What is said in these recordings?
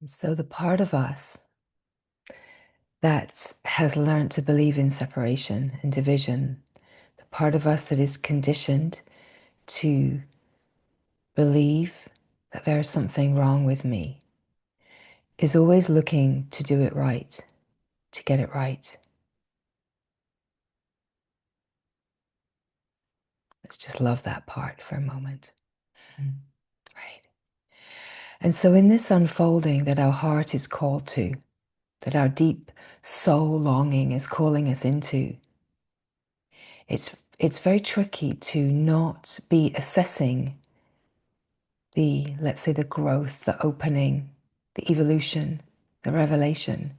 So the part of us that has learned to believe in separation and division, the part of us that is conditioned to believe that there is something wrong with me, is always looking to do it right, to get it right. Let's just love that part for a moment. Right. And so in this unfolding that our heart is called to, that our deep soul longing is calling us into, it's very tricky to not be assessing the, let's say, the growth, the opening, the evolution, the revelation,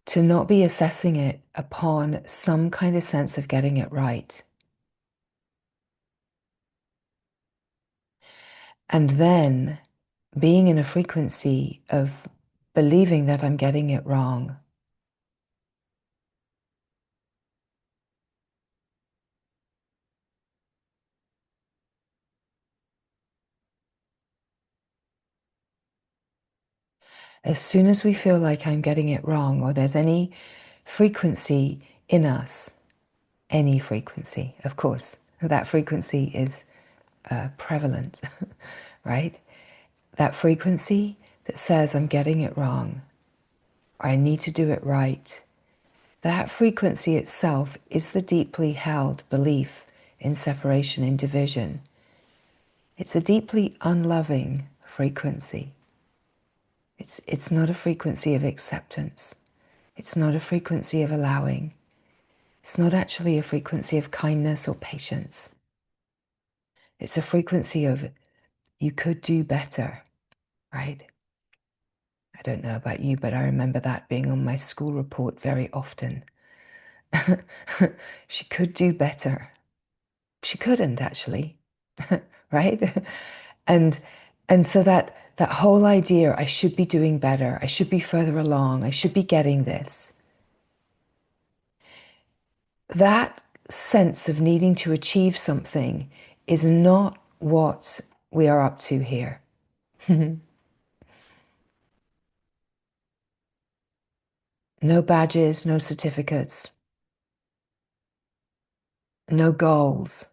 to not be assessing it upon some kind of sense of getting it right. And then being in a frequency of believing that I'm getting it wrong. As soon as we feel like I'm getting it wrong, or there's any frequency in us, any frequency, of course, that frequency is prevalent, right? That frequency that says I'm getting it wrong, or I need to do it right, that frequency itself is the deeply held belief in separation, in division. It's a deeply unloving frequency. It's not a frequency of acceptance. It's not a frequency of allowing. It's not actually a frequency of kindness or patience. It's a frequency of you could do better, right? I don't know about you, but I remember that being on my school report very often. She could do better. She couldn't actually, right? And and so that whole idea, I should be doing better, I should be further along, I should be getting this. That sense of needing to achieve something is not what we are up to here. No badges, no certificates, no goals.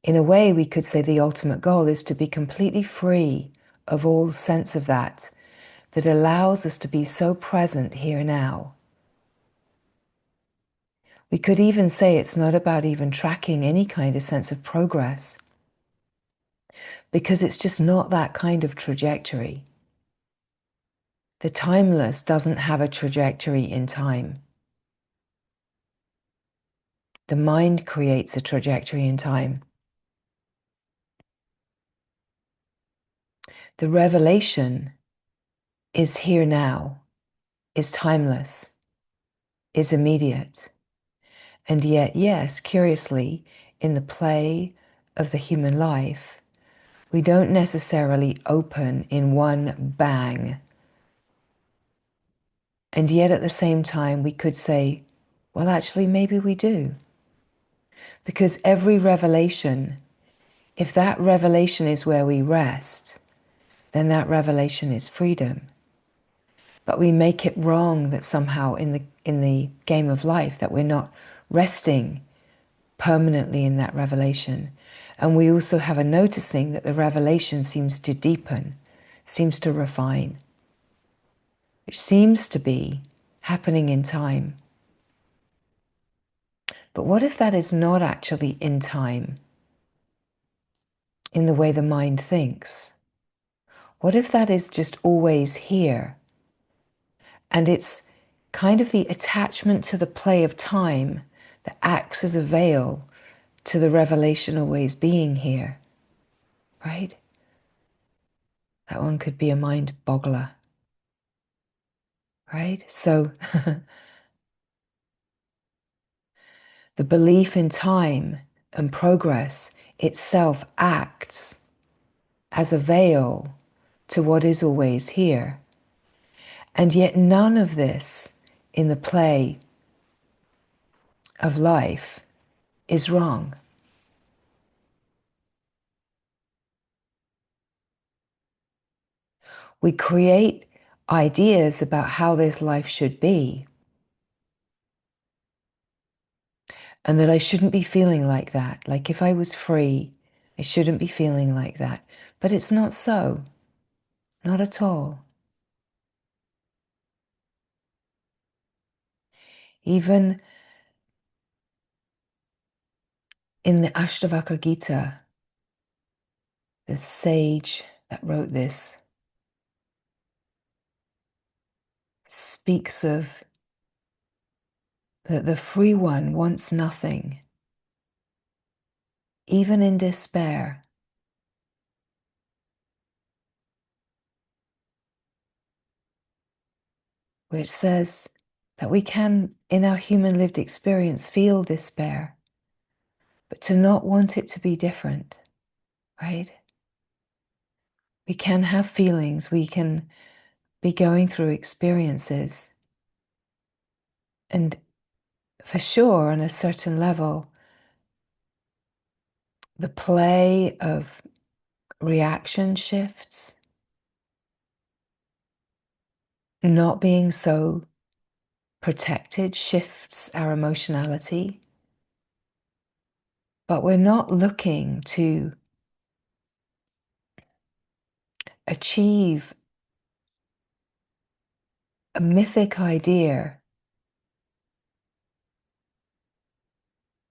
In a way, we could say the ultimate goal is to be completely free of all sense of that allows us to be so present here now. We could even say it's not about even tracking any kind of sense of progress, because it's just not that kind of trajectory. The timeless doesn't have a trajectory in time. The mind creates a trajectory in time. The revelation is here now, is timeless, is immediate. And yet, yes, curiously, in the play of the human life, we don't necessarily open in one bang. And yet at the same time, we could say, well, actually, maybe we do. Because every revelation, if that revelation is where we rest, then that revelation is freedom. But we make it wrong that somehow in the game of life that we're not resting permanently in that revelation. And we also have a noticing that the revelation seems to deepen, seems to refine, which seems to be happening in time. But what if that is not actually in time, in the way the mind thinks? What if that is just always here? And it's kind of the attachment to the play of time that acts as a veil to the revelation always being here, right? That one could be a mind boggler, right? So the belief in time and progress itself acts as a veil to what is always here. And yet none of this in the play of life is wrong. We create ideas about how this life should be, and that I shouldn't be feeling like that. Like if I was free, I shouldn't be feeling like that. But it's not so. Not at all. Even in the Ashtavakra Gita, the sage that wrote this speaks of that the free one wants nothing, even in despair. Where it says that we can, in our human lived experience, feel despair, but to not want it to be different, right? We can have feelings, we can be going through experiences, and for sure, on a certain level, the play of reaction shifts, not being so protected shifts our emotionality, but we're not looking to achieve a mythic idea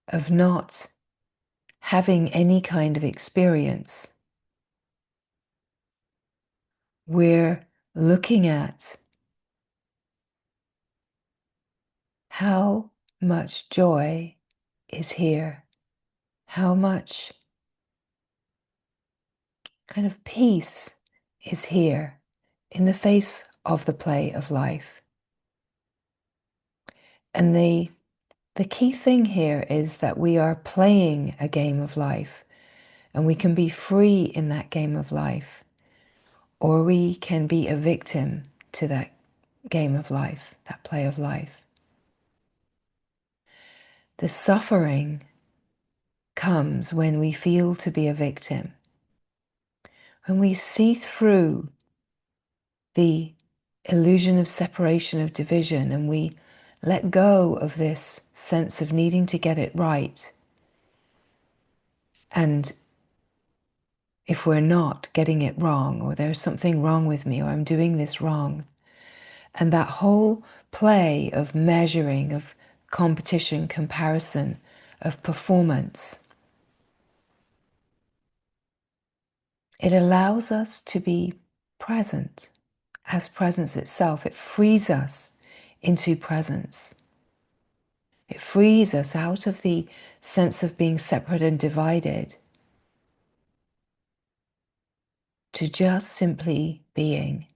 of not having any kind of experience. We're looking at how much joy is here, how much kind of peace is here in the face of the play of life. And the key thing here is that we are playing a game of life, and we can be free in that game of life, or we can be a victim to that game of life, that play of life. The suffering comes when we feel to be a victim, when we see through the illusion of separation, of division, and we let go of this sense of needing to get it right. And if we're not getting it wrong, or there's something wrong with me, or I'm doing this wrong, and that whole play of measuring, of competition, comparison, of performance, it allows us to be present as presence itself. It frees us into presence. It frees us out of the sense of being separate and divided to just simply being.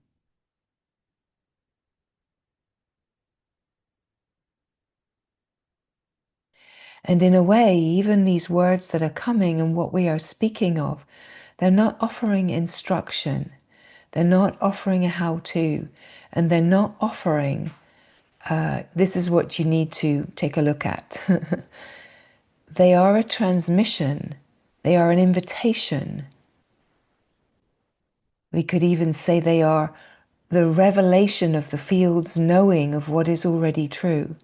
And in a way, even these words that are coming and what we are speaking of, they're not offering instruction. They're not offering a how-to. And they're not offering, this is what you need to take a look at. They are a transmission. They are an invitation. We could even say they are the revelation of the field's knowing of what is already true.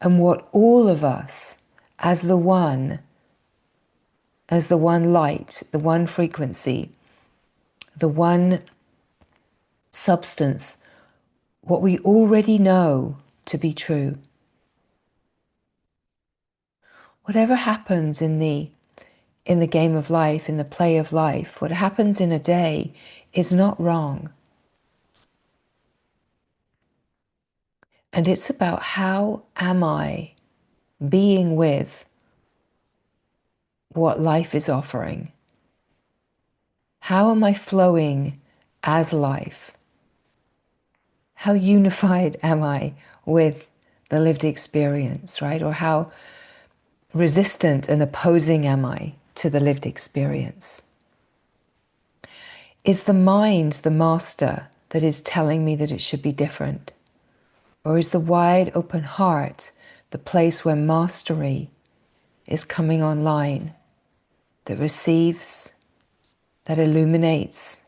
And what all of us, as the one light, the one frequency, the one substance, what we already know to be true. Whatever happens in the game of life, in the play of life, what happens in a day is not wrong. And it's about how am I being with what life is offering? How am I flowing as life? How unified am I with the lived experience, right? Or how resistant and opposing am I to the lived experience? Is the mind the master that is telling me that it should be different? Or is the wide open heart the place where mastery is coming online, that receives, that illuminates,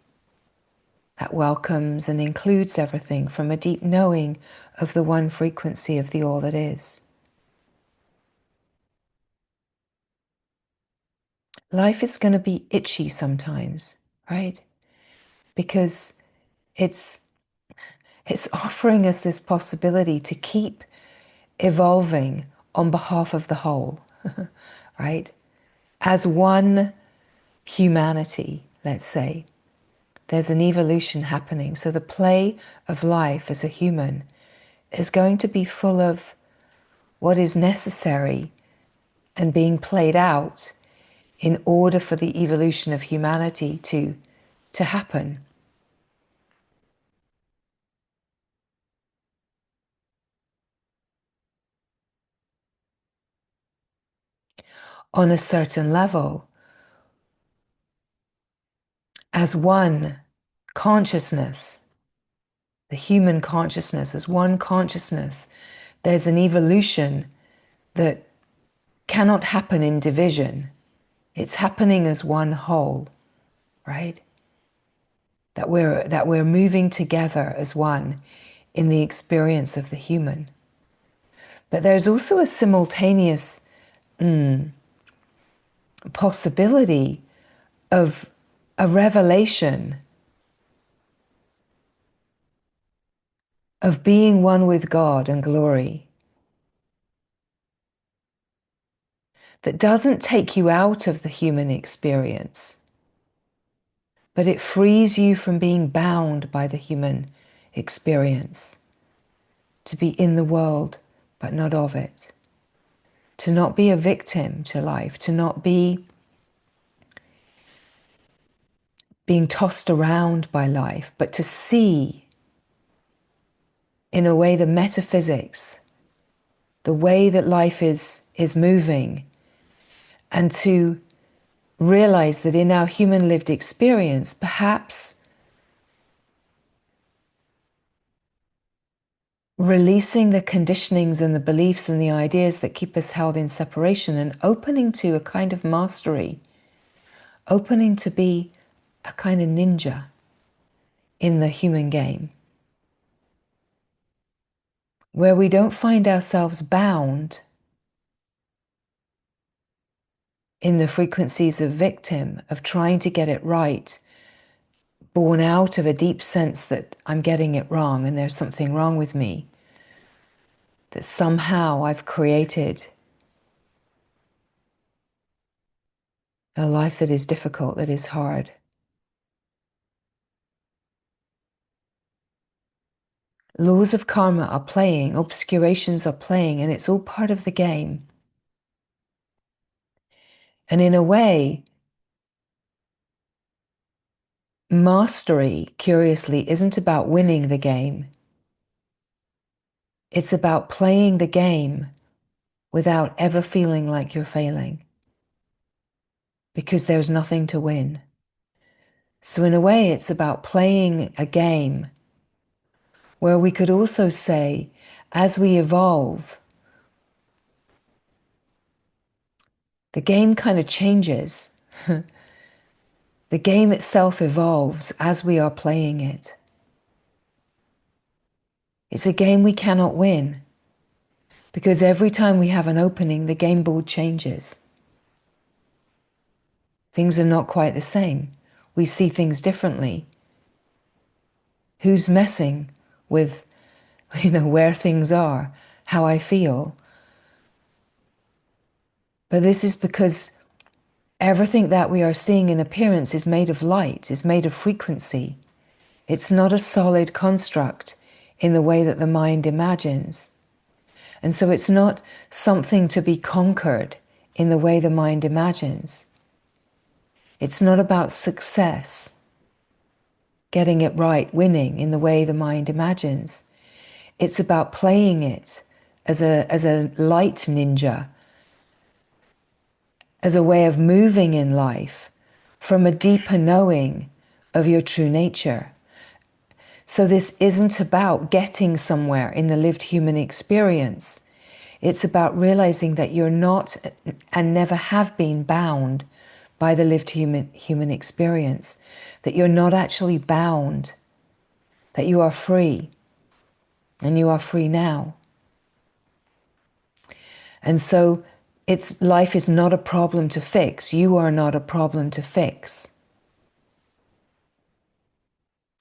that welcomes and includes everything from a deep knowing of the one frequency of the all that is. Life is going to be itchy sometimes, right? Because it's offering us this possibility to keep evolving on behalf of the whole, right? As one humanity, let's say, there's an evolution happening. So the play of life as a human is going to be full of what is necessary and being played out in order for the evolution of humanity to happen. On a certain level, as one consciousness, the human consciousness, as one consciousness, there's an evolution that cannot happen in division. It's happening as one whole, right? That we're moving together as one in the experience of the human. But there's also a simultaneous possibility of a revelation of being one with God and glory that doesn't take you out of the human experience, but it frees you from being bound by the human experience, to be in the world but not of it, to not be a victim to life, to not be being tossed around by life, but to see in a way the metaphysics, the way that life is moving, and to realize that in our human lived experience, perhaps releasing the conditionings and the beliefs and the ideas that keep us held in separation and opening to a kind of mastery, opening to be a kind of ninja in the human game, where we don't find ourselves bound in the frequencies of victim, of trying to get it right, born out of a deep sense that I'm getting it wrong and there's something wrong with me, that somehow I've created a life that is difficult, that is hard. Laws of karma are playing, obscurations are playing, and it's all part of the game. And in a way, mastery, curiously, isn't about winning the game. It's about playing the game without ever feeling like you're failing, because there's nothing to win. So in a way, it's about playing a game where we could also say, as we evolve, the game kind of changes. The game itself evolves as we are playing it. It's a game we cannot win, because every time we have an opening, the game board changes. Things are not quite the same. We see things differently. Who's messing with, where things are, how I feel? But this is because everything that we are seeing in appearance is made of light, is made of frequency. It's not a solid construct in the way that the mind imagines. And so it's not something to be conquered in the way the mind imagines. It's not about success, getting it right, winning in the way the mind imagines. It's about playing it as a light ninja, as a way of moving in life from a deeper knowing of your true nature. So this isn't about getting somewhere in the lived human experience. It's about realizing that you're not and never have been bound by the lived human experience, that you're not actually bound that you are free, and you are free now. And so life is not a problem to fix. You are not a problem to fix.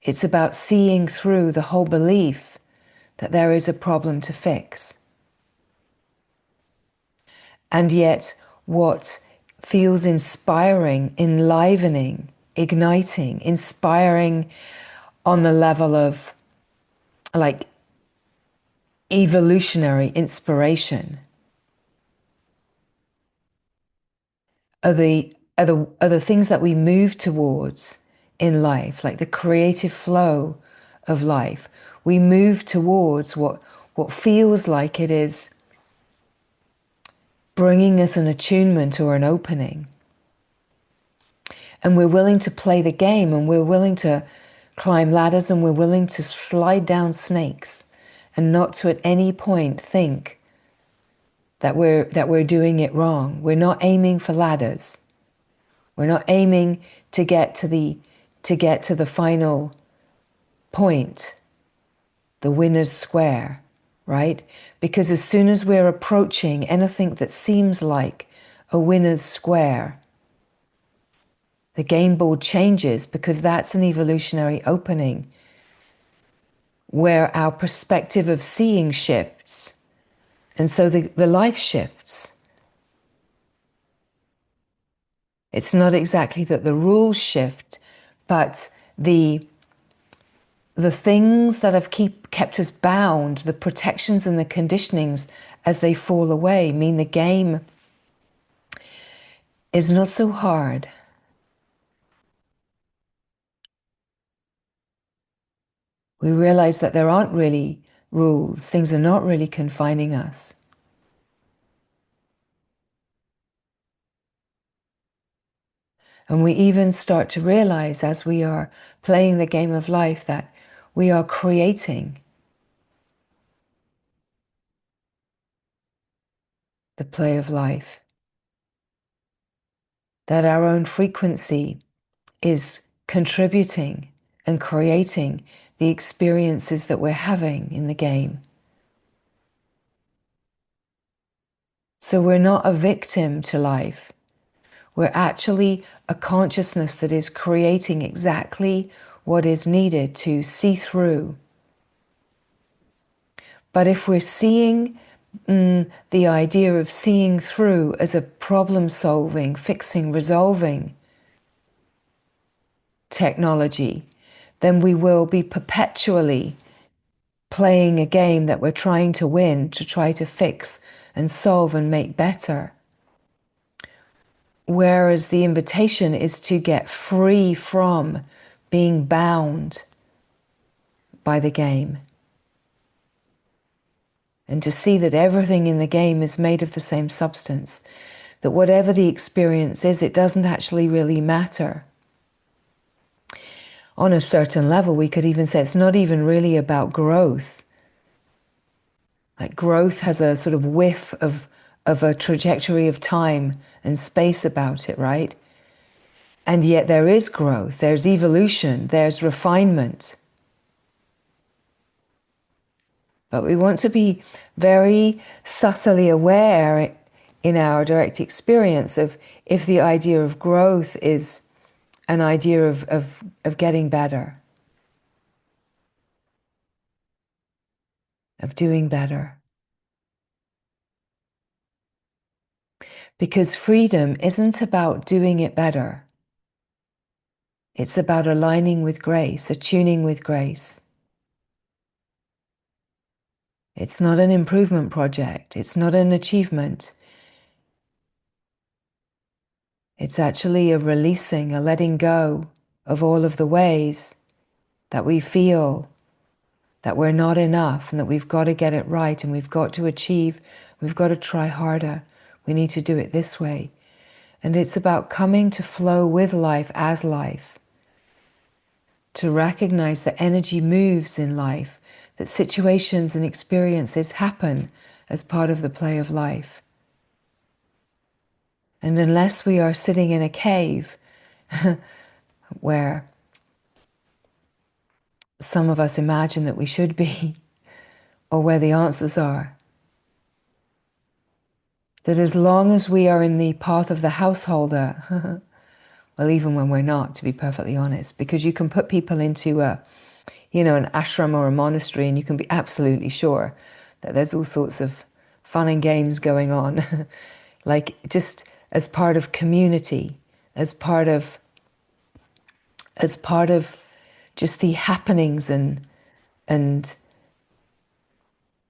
It's about seeing through the whole belief that there is a problem to fix. And yet, what feels inspiring, enlivening, igniting, inspiring on the level of like evolutionary inspiration are the things that we move towards in life, like the creative flow of life. We move towards what feels like it is bringing us an attunement or an opening. And we're willing to play the game, and we're willing to climb ladders, and we're willing to slide down snakes, and not to at any point think that we're doing it wrong. We're not aiming for ladders. We're not aiming to get to the final point, the winner's square, right? Because as soon as we're approaching anything that seems like a winner's square, the game board changes, because that's an evolutionary opening where our perspective of seeing shifts. And so the life shifts. It's not exactly that the rules shift, but the things that have kept us bound, the protections and the conditionings as they fall away, mean the game is not so hard. We realize that there aren't really rules. Things are not really confining us. And we even start to realize, as we are playing the game of life, that we are creating the play of life. That our own frequency is contributing and creating the experiences that we're having in the game. So we're not a victim to life. We're actually a consciousness that is creating exactly what is needed to see through. But if we're seeing the idea of seeing through as a problem-solving, fixing, resolving technology, then we will be perpetually playing a game that we're trying to win, to try to fix and solve and make better. Whereas the invitation is to get free from being bound by the game. And to see that everything in the game is made of the same substance. That whatever the experience is, it doesn't actually really matter. On a certain level, we could even say it's not even really about growth. Like growth has a sort of whiff of a trajectory of time and space about it, right? And yet there is growth, there's evolution, there's refinement. But we want to be very subtly aware in our direct experience of if the idea of growth is an idea of getting better, of doing better. Because freedom isn't about doing it better. It's about aligning with grace, attuning with grace. It's not an improvement project. It's not an achievement. It's actually a releasing, a letting go of all of the ways that we feel that we're not enough and that we've got to get it right and we've got to achieve, we've got to try harder. We need to do it this way. And it's about coming to flow with life as life. To recognize that energy moves in life, that situations and experiences happen as part of the play of life. And unless we are sitting in a cave where some of us imagine that we should be, or where the answers are. That as long as we are in the path of the householder, well, even when we're not, to be perfectly honest, because you can put people into an ashram or a monastery, and you can be absolutely sure that there's all sorts of fun and games going on, like just as part of community, as part of just the happenings and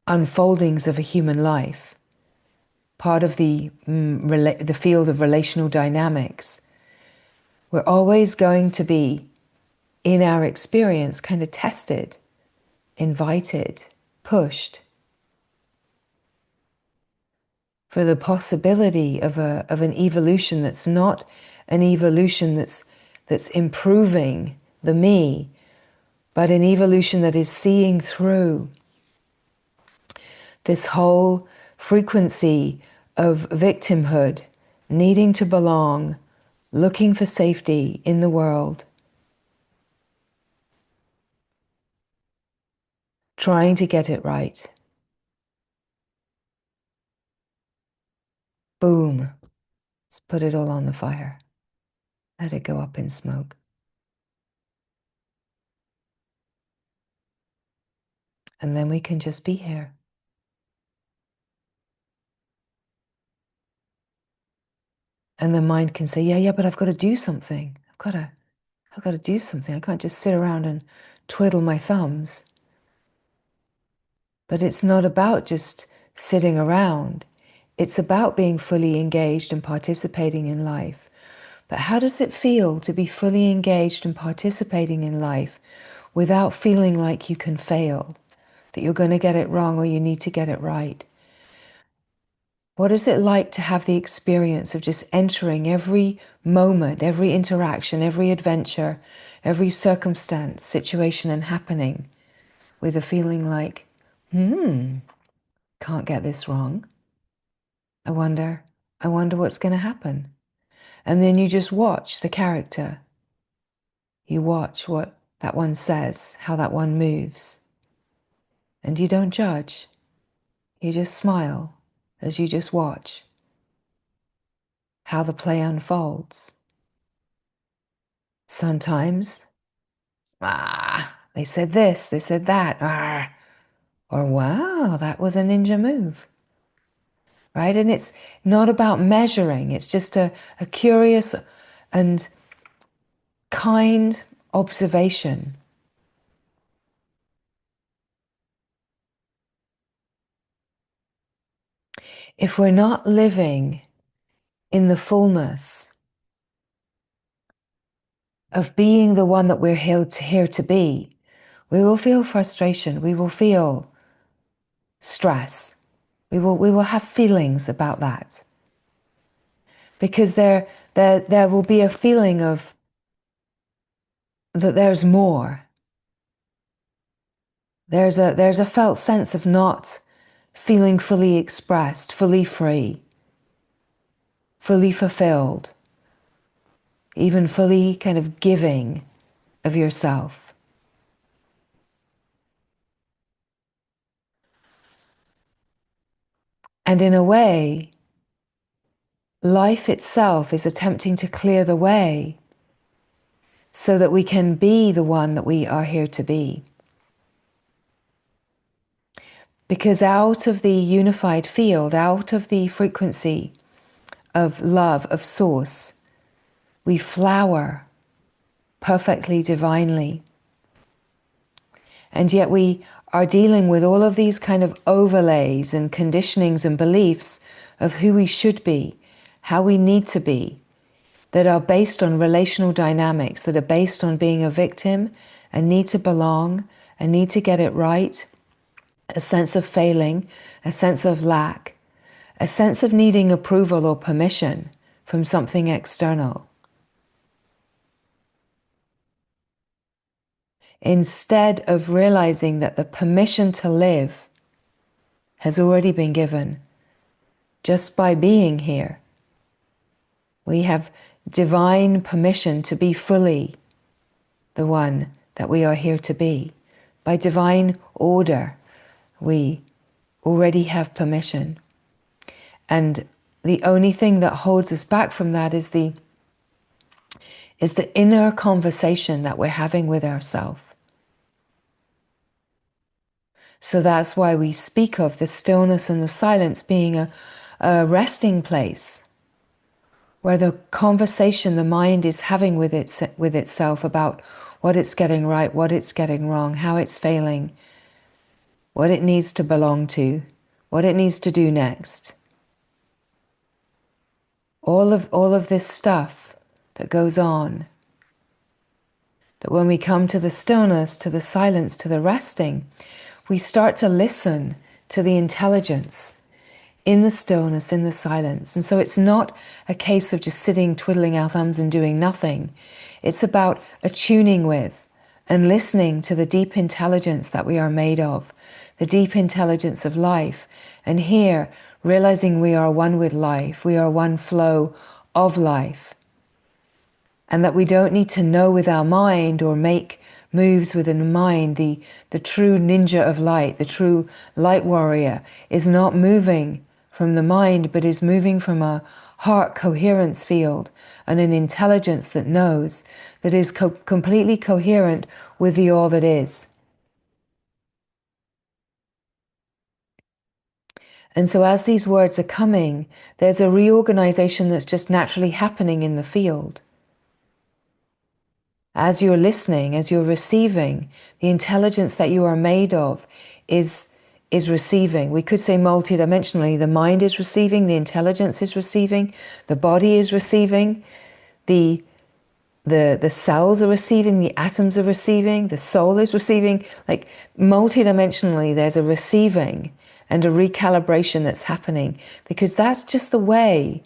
unfoldings of a human life, part of the field of relational dynamics. We're always going to be, in our experience, kind of tested, invited, pushed for the possibility of an evolution that's not an evolution that's improving the me, but an evolution that is seeing through this whole frequency of victimhood, needing to belong, looking for safety in the world, trying to get it right. Boom. Let's put it all on the fire. Let it go up in smoke. And then we can just be here. And the mind can say, yeah, but I've got to do something. I've got to do something. I can't just sit around and twiddle my thumbs. But it's not about just sitting around. It's about being fully engaged and participating in life. But how does it feel to be fully engaged and participating in life without feeling like you can fail, that you're going to get it wrong or you need to get it right? What is it like to have the experience of just entering every moment, every interaction, every adventure, every circumstance, situation and happening with a feeling like, can't get this wrong. I wonder what's going to happen. And then you just watch the character. You watch what that one says, how that one moves. And you don't judge. You just smile as you just watch how the play unfolds. Sometimes, they said this, they said that, or wow, that was a ninja move, right? And it's not about measuring. It's just a curious and kind observation. If we're not living in the fullness of being the one that we're here to be, we will feel frustration, we will feel stress, we will have feelings about that. Because there will be a feeling of that there's more. There's a felt sense of not feeling fully expressed, fully free, fully fulfilled, even fully kind of giving of yourself. And in a way, life itself is attempting to clear the way so that we can be the one that we are here to be. Because out of the unified field, out of the frequency of love, of source, we flower perfectly, divinely. And yet we are dealing with all of these kind of overlays and conditionings and beliefs of who we should be, how we need to be, that are based on relational dynamics, that are based on being a victim, a need to belong, a need to get it right, a sense of failing, a sense of lack, a sense of needing approval or permission from something external. Instead of realizing that the permission to live has already been given just by being here. We have divine permission to be fully the one that we are here to be. By divine order, we already have permission. And the only thing that holds us back from that is the inner conversation that we're having with ourselves. So that's why we speak of the stillness and the silence being a resting place, where the conversation the mind is having with itself about what it's getting right, what it's getting wrong, how it's failing, what it needs to belong to, what it needs to do next. All of this stuff that goes on, that when we come to the stillness, to the silence, to the resting, we start to listen to the intelligence in the stillness, in the silence. And so it's not a case of just sitting, twiddling our thumbs and doing nothing. It's about attuning with and listening to the deep intelligence that we are made of, the deep intelligence of life. And here, realizing we are one with life, we are one flow of life. And that we don't need to know with our mind or make moves within the mind. The true ninja of light, the true light warrior, is not moving from the mind, but is moving from a heart coherence field and an intelligence that knows, that is completely coherent with the all that is. And so as these words are coming, there's a reorganization that's just naturally happening in the field. As you're listening, as you're receiving, the intelligence that you are made of is receiving. We could say multidimensionally, the mind is receiving, the intelligence is receiving, the body is receiving, the cells are receiving, the atoms are receiving, the soul is receiving. Like multidimensionally, there's a receiving and a recalibration that's happening, because that's just the way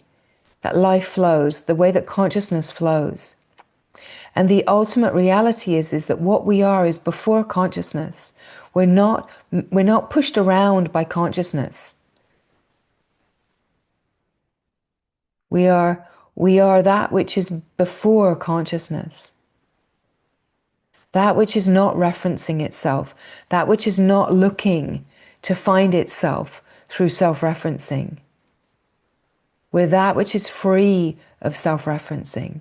that life flows, the way that consciousness flows. And the ultimate reality is that what we are is before consciousness. We're not pushed around by consciousness. We are that which is before consciousness. That which is not referencing itself. That which is not looking to find itself through self-referencing. We're that which is free of self-referencing.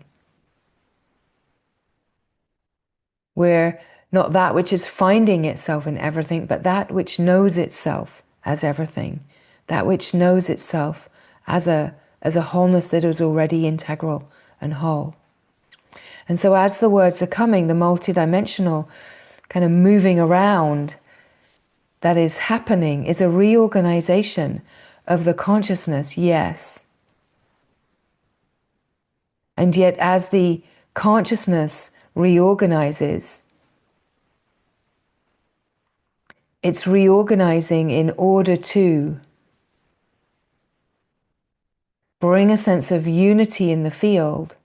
We're not that which is finding itself in everything, but that which knows itself as everything. That which knows itself as a wholeness that is already integral and whole. And so as the words are coming, the multidimensional kind of moving around that is happening is a reorganization of the consciousness, yes. And yet as the consciousness reorganizes, it's reorganizing in order to bring a sense of unity in the field,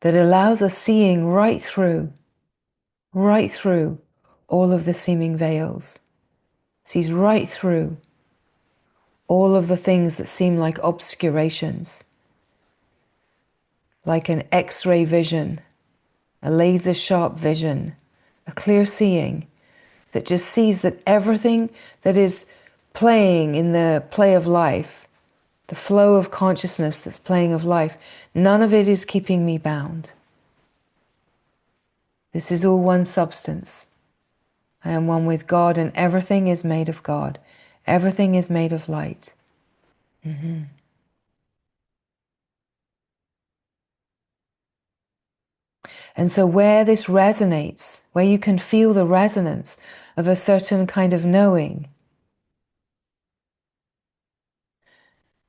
that allows us seeing right through all of the seeming veils, sees right through all of the things that seem like obscurations, like an X-ray vision, a laser sharp vision, a clear seeing that just sees that everything that is playing in the play of life, the flow of consciousness that's playing of life, none of it is keeping me bound. This is all one substance. I am one with God, and everything is made of God. Everything is made of light. Mm-hmm. And so where this resonates, where you can feel the resonance of a certain kind of knowing,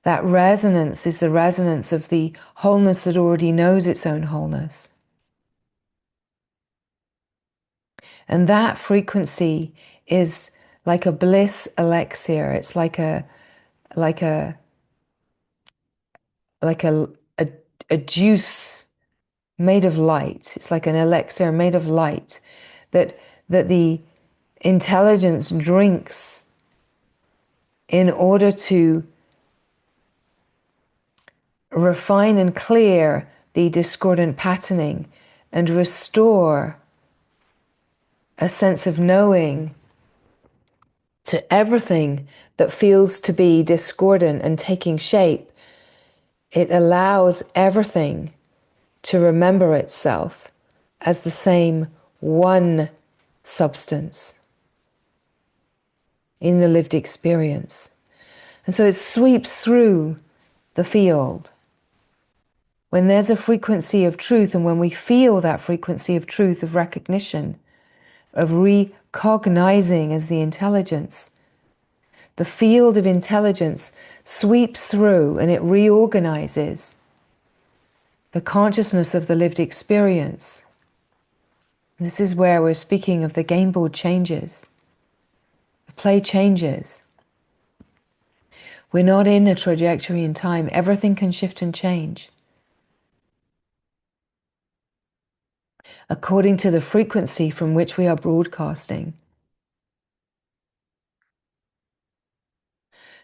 that resonance is the resonance of the wholeness that already knows its own wholeness. And that frequency is like a bliss elixir. It's like a juice made of light. It's like an elixir made of light that the intelligence drinks in order to refine and clear the discordant patterning and restore a sense of knowing to everything that feels to be discordant and taking shape, it allows everything to remember itself as the same one substance in the lived experience. And so it sweeps through the field. When there's a frequency of truth, and when we feel that frequency of truth, of recognition, of recognizing as the intelligence, the field of intelligence sweeps through and it reorganizes the consciousness of the lived experience. This is where we're speaking of the game board changes. The play changes. We're not in a trajectory in time. Everything can shift and change according to the frequency from which we are broadcasting.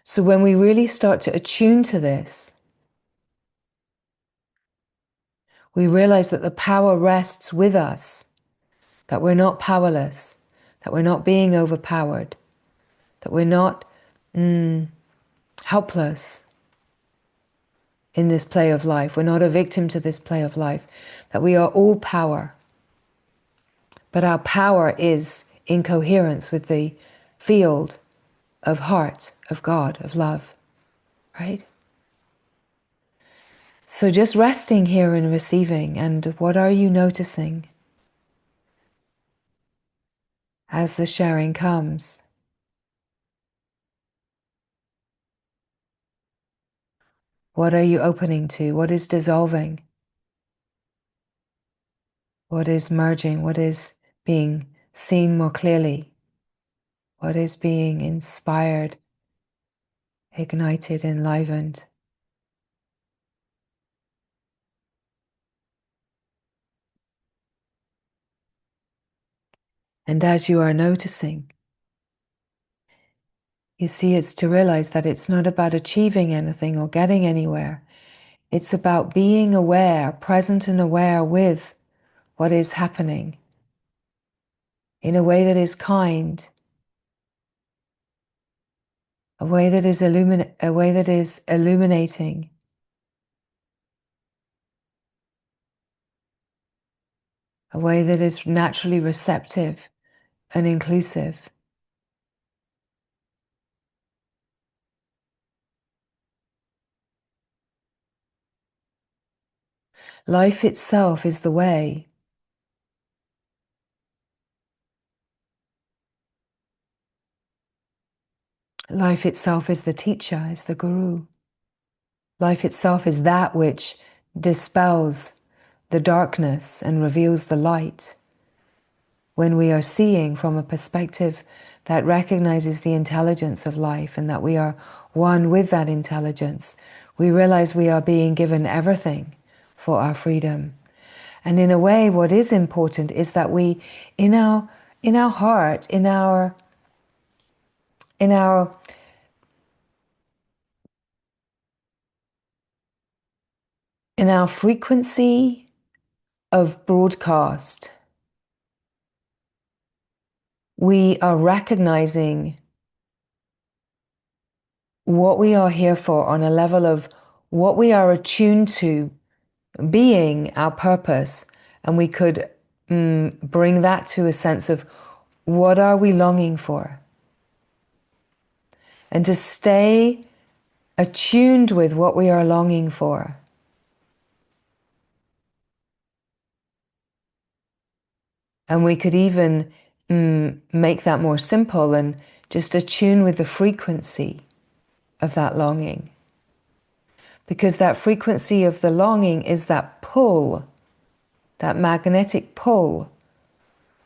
So when we really start to attune to this, we realize that the power rests with us, that we're not powerless, that we're not being overpowered, that we're not helpless in this play of life. We're not a victim to this play of life, that we are all power. But our power is in coherence with the field of heart, of God, of love, right? So just resting here and receiving, and what are you noticing as the sharing comes? What are you opening to? What is dissolving? What is merging? What is being seen more clearly? What is being inspired, ignited, enlivened? And as you are noticing, you see it's to realize that it's not about achieving anything or getting anywhere. It's about being aware, present and aware with what is happening in a way that is kind, a way that is illuminating, a way that is naturally receptive and inclusive. Life itself is the way. Life itself is the teacher, is the guru. Life itself is that which dispels the darkness and reveals the light. When we are seeing from a perspective that recognizes the intelligence of life and that we are one with that intelligence, we realize we are being given everything for our freedom. And in a way, what is important is that we, in our heart, in our frequency of broadcast, we are recognizing what we are here for on a level of what we are attuned to being our purpose, and we could bring that to a sense of what are we longing for, and to stay attuned with what we are longing for. And we could even make that more simple and just attune with the frequency of that longing. Because that frequency of the longing is that pull, that magnetic pull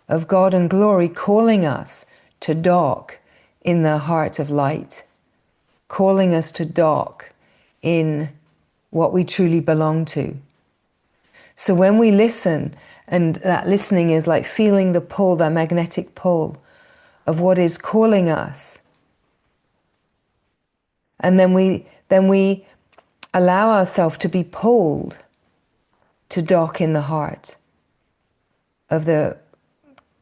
of God and glory calling us to dock in the heart of light, calling us to dock in what we truly belong to. So when we listen, and that listening is like feeling the pull, that magnetic pull of what is calling us, and then we allow ourselves to be pulled to dock in the heart of the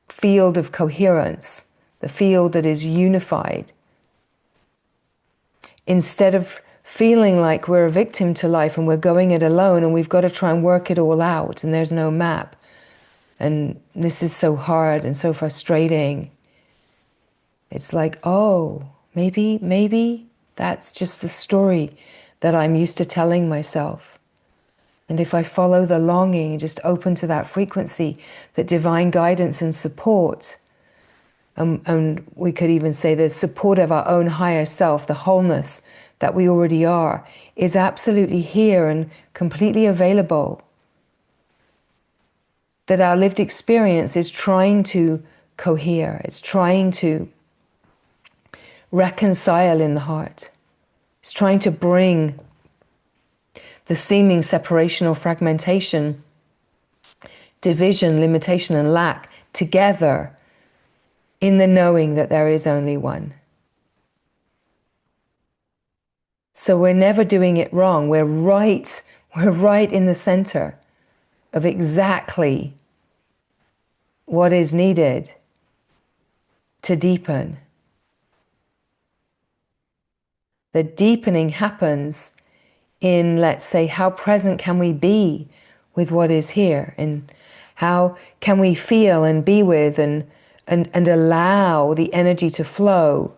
field of coherence, the field that is unified, instead of feeling like we're a victim to life and we're going it alone and we've got to try and work it all out and there's no map and this is so hard and so frustrating. It's like, oh, maybe that's just the story that I'm used to telling myself. And if I follow the longing and just open to that frequency, that divine guidance and support, and we could even say the support of our own higher self, the wholeness that we already are, is absolutely here and completely available. That our lived experience is trying to cohere, it's trying to reconcile in the heart. It's trying to bring the seeming separation or fragmentation, division, limitation, and lack together in the knowing that there is only one. So we're never doing it wrong. We're right in the center of exactly what is needed to deepen. The deepening happens in, let's say, how present can we be with what is here, and how can we feel and be with and allow the energy to flow.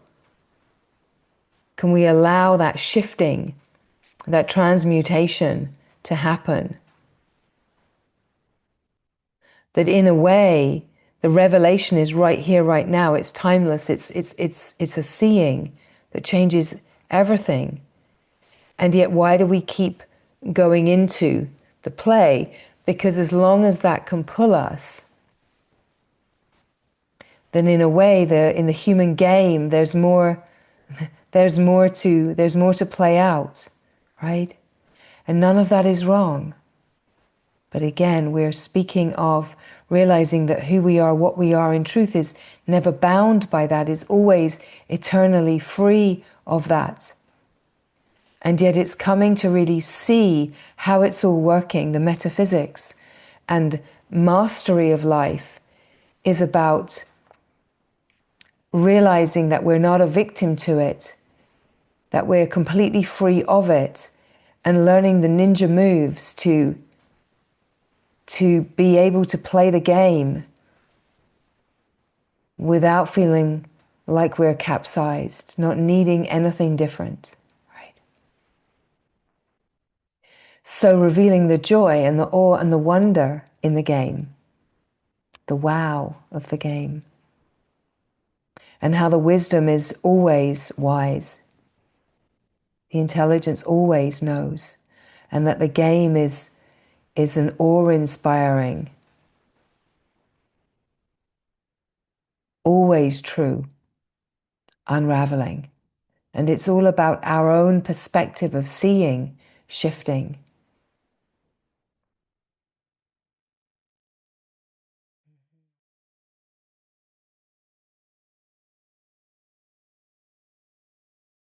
Can we allow that shifting, that transmutation to happen? That in a way, the revelation is right here, right now. It's timeless. It's a seeing that changes everything. And yet, why do we keep going into the play? Because as long as that can pull us, then in a way, in the human game, there's more to play out, right? And none of that is wrong. But again, we're speaking of realizing that who we are, what we are in truth, is never bound by that, is always eternally free of that. And yet it's coming to really see how it's all working. The metaphysics and mastery of life is about realizing that we're not a victim to it, that we're completely free of it, and learning the ninja moves to be able to play the game without feeling like we're capsized, not needing anything different. So revealing the joy and the awe and the wonder in the game, the wow of the game, and how the wisdom is always wise, the intelligence always knows, and that the game is an awe-inspiring, always true unraveling. And it's all about our own perspective of seeing shifting.